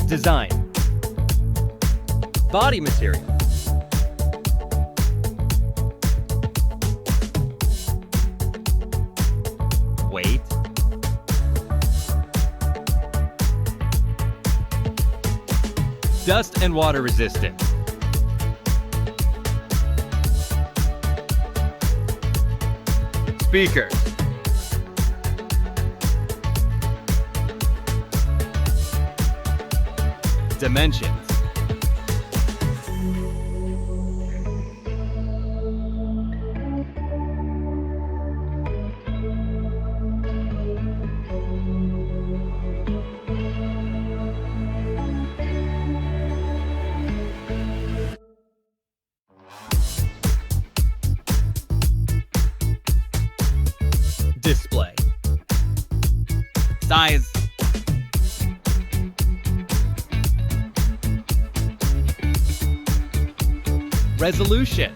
Design. Body material. Weight. Dust and water resistant. Speakers. Dimensions. Display. Size. Resolution.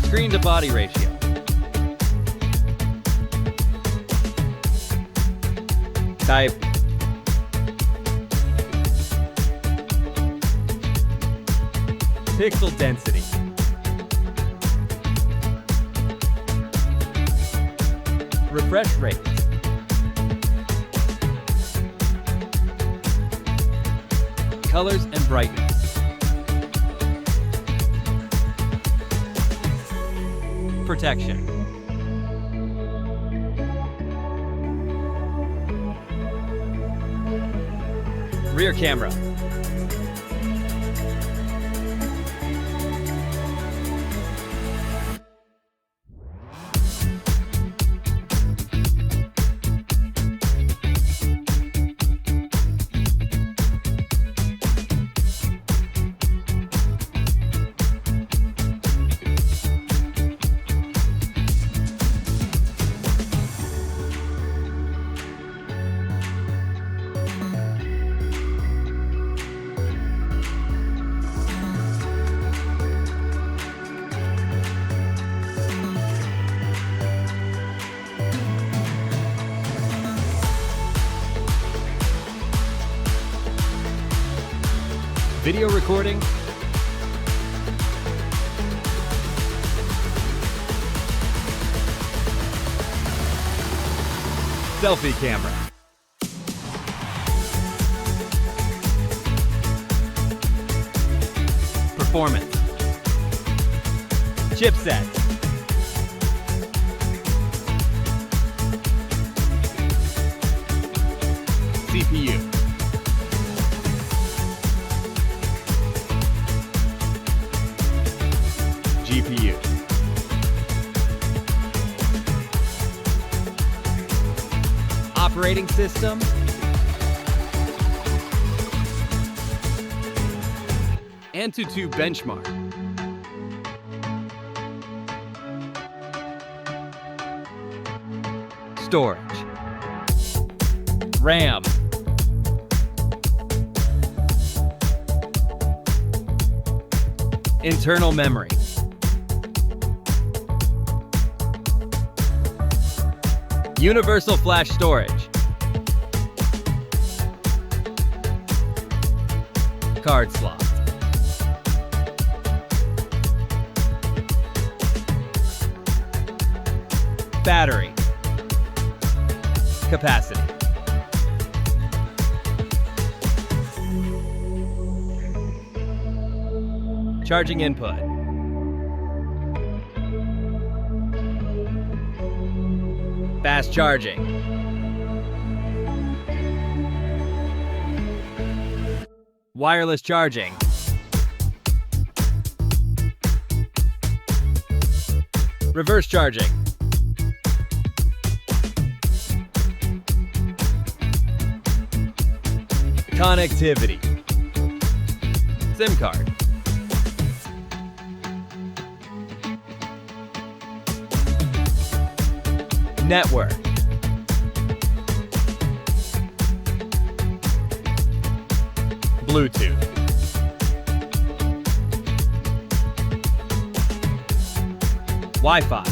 Screen to body ratio. Type. Pixel density. Refresh rate. Colors and brightness. Protection. Rear camera. Video recording. Selfie camera. Performance. Chipset. CPU. GPU. Operating system. AnTuTu benchmark. Storage. RAM. Internal memory. Universal flash storage. Card slot. Battery. Capacity. Charging input. Fast charging. Wireless charging. Reverse charging. Connectivity. SIM card. Network. Bluetooth. Wi-Fi.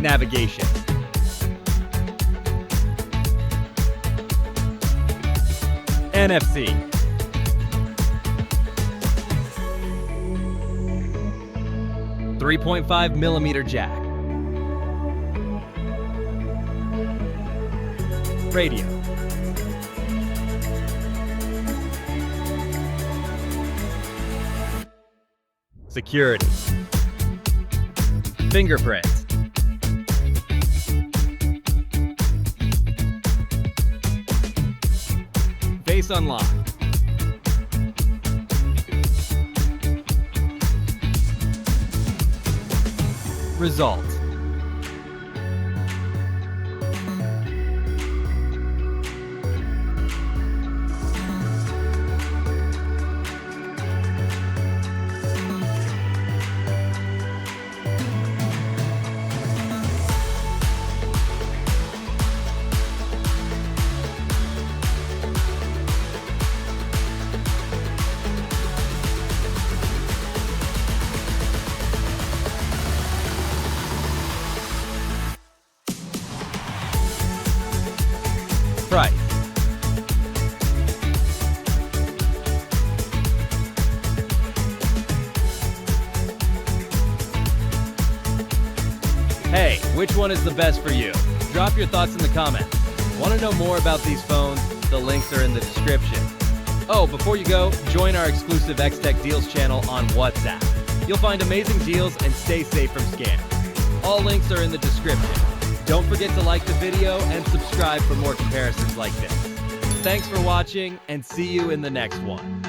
Navigation. NFC. .3.5mm jack. Radio. Security. Fingerprints. Face unlock. Result. Price. Hey, which one is the best for you? Drop your thoughts in the comments. Want to know more about these phones? The links are in the description. Oh, before you go, join our exclusive X-Tech Deals channel on WhatsApp. You'll find amazing deals and stay safe from scams. All links are in the description. Don't forget to like the video and subscribe for more comparisons like this. Thanks for watching, and see you in the next one.